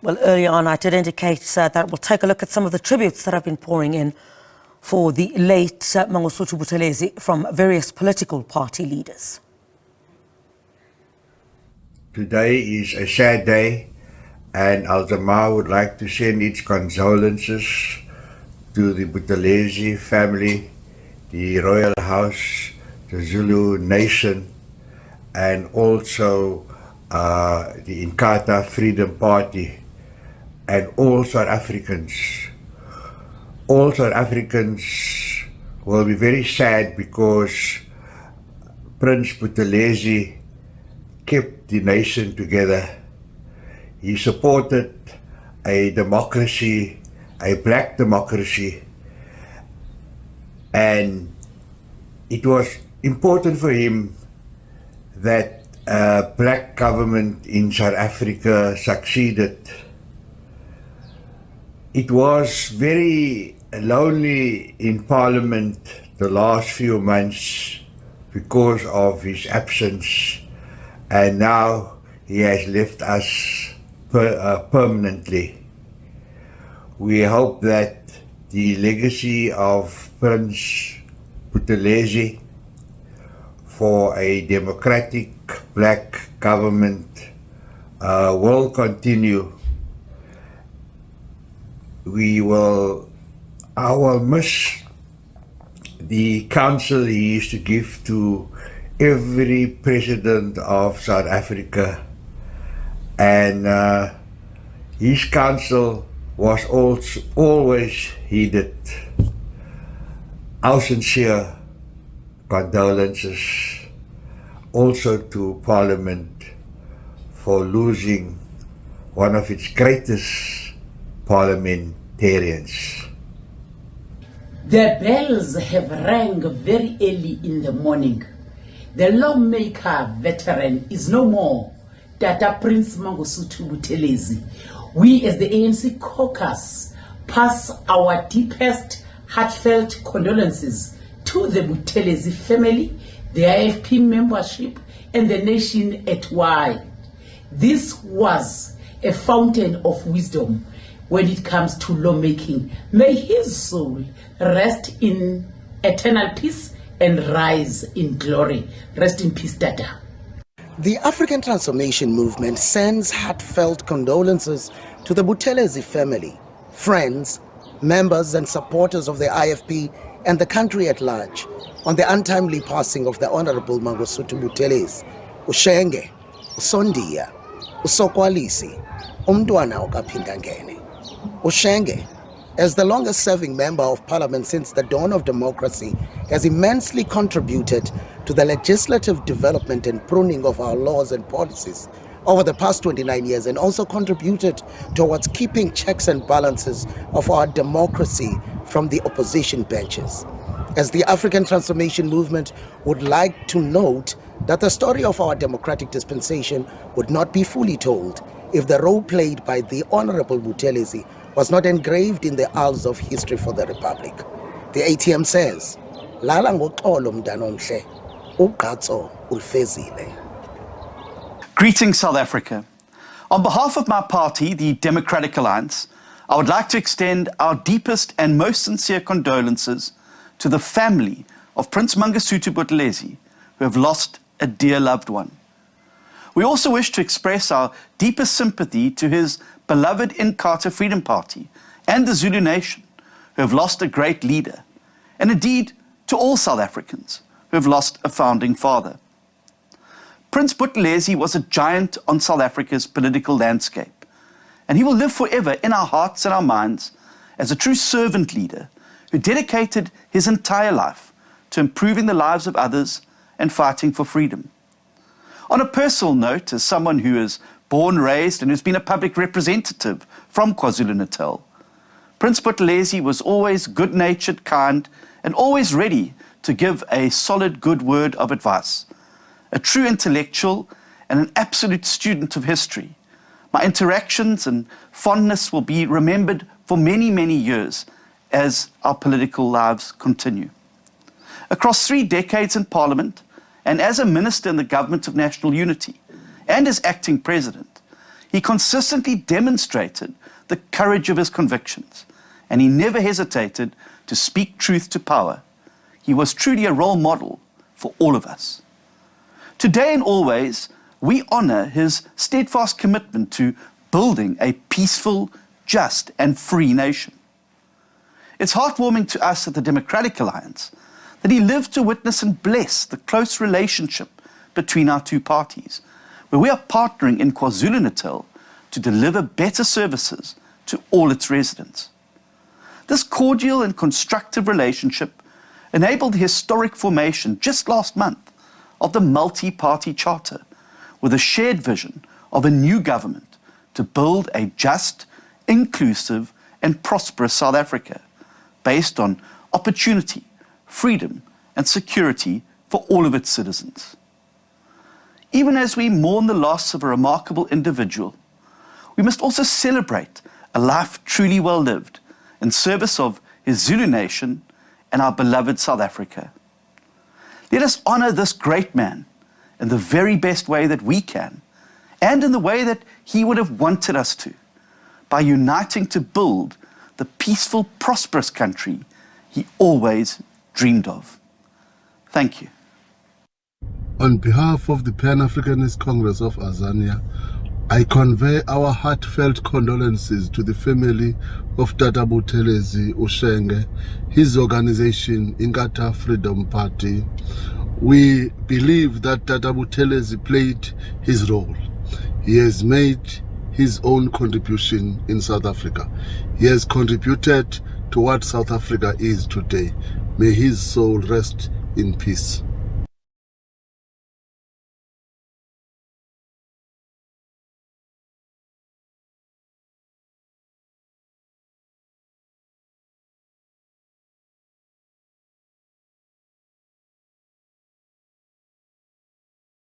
Well, earlier on, I did indicate that we'll take a look at some of the tributes that have been pouring in for the late Mangosuthu Buthelezi from various political party leaders. Today is a sad day, and Al-Jamaa would like to send its condolences to the Buthelezi family, the Royal House, the Zulu Nation, and also the Inkatha Freedom Party, and all South Africans. All South Africans will be very sad because Prince Buthelezi kept the nation together. He supported a democracy, a black democracy, and it was important for him that a black government in South Africa succeeded. It was very lonely in Parliament the last few months because of his absence, and now he has left us permanently. We hope that the legacy of Prince Buthelezi for a democratic black government will continue. I will miss the counsel he used to give to every president of South Africa, and his counsel was always heeded. Our sincere condolences also to Parliament for losing one of its greatest parliamentarians. The bells have rang very early in the morning. The lawmaker veteran is no more. Tata Prince Mangosuthu Buthelezi. We as the ANC caucus pass our deepest heartfelt condolences to the Buthelezi family, the IFP membership, and the nation at wide. This was a fountain of wisdom when it comes to lawmaking. May his soul rest in eternal peace and rise in glory. Rest in peace, Tata. The African Transformation Movement sends heartfelt condolences to the Buthelezi family, friends, members and supporters of the IFP and the country at large on the untimely passing of the Honorable Mangosuthu Buthelezi, uShenge, uSondia, uSokwalisi, umntwana KwaPhindangene. uShenge, as the longest-serving member of parliament since the dawn of democracy, has immensely contributed to the legislative development and pruning of our laws and policies over the past 29 years, and also contributed towards keeping checks and balances of our democracy from the opposition benches. As the African Transformation Movement would like to note that the story of our democratic dispensation would not be fully told if the role played by the Honorable Buthelezi was not engraved in the annals of history for the Republic. The ATM says, Lala ngoxolo mntanomhle, ugqatso ulfezile. Greetings, South Africa. On behalf of my party, the Democratic Alliance, I would like to extend our deepest and most sincere condolences to the family of Prince Mangosuthu Buthelezi, who have lost a dear loved one. We also wish to express our deepest sympathy to his beloved Inkatha Freedom Party and the Zulu Nation, who have lost a great leader, and indeed to all South Africans who have lost a founding father. Prince Buthelezi was a giant on South Africa's political landscape, and he will live forever in our hearts and our minds as a true servant leader who dedicated his entire life to improving the lives of others and fighting for freedom. On a personal note, as someone who is born, raised, and who's been a public representative from KwaZulu-Natal, Prince Buthelezi was always good-natured, kind, and always ready to give a solid, good word of advice. A true intellectual and an absolute student of history. My interactions and fondness will be remembered for many, many years as our political lives continue. Across 3 decades in Parliament, and as a minister in the Government of National Unity, and as acting president, He consistently demonstrated the courage of his convictions, and he never hesitated to speak truth to power. He was truly a role model for all of us. Today and always, we honor his steadfast commitment to building a peaceful, just, and free nation. It's heartwarming to us at the Democratic Alliance that he lived to witness and bless the close relationship between our two parties, where we are partnering in KwaZulu-Natal to deliver better services to all its residents. This cordial and constructive relationship enabled the historic formation just last month of the multi-party charter, with a shared vision of a new government to build a just, inclusive, and prosperous South Africa based on opportunity, freedom, and security for all of its citizens. Even as we mourn the loss of a remarkable individual, we must also celebrate a life truly well lived in service of his Zulu nation and our beloved South Africa. Let us honor this great man in the very best way that we can, and in the way that he would have wanted us to, by uniting to build the peaceful, prosperous country he always dreamed of. Thank you. On behalf of the Pan-Africanist Congress of Azania, I convey our heartfelt condolences to the family of Tata Buthelezi Ushenge, his organization, Inkatha Freedom Party. We believe that Tata Buthelezi played his role. He has made his own contribution in South Africa. He has contributed to what South Africa is today. May his soul rest in peace.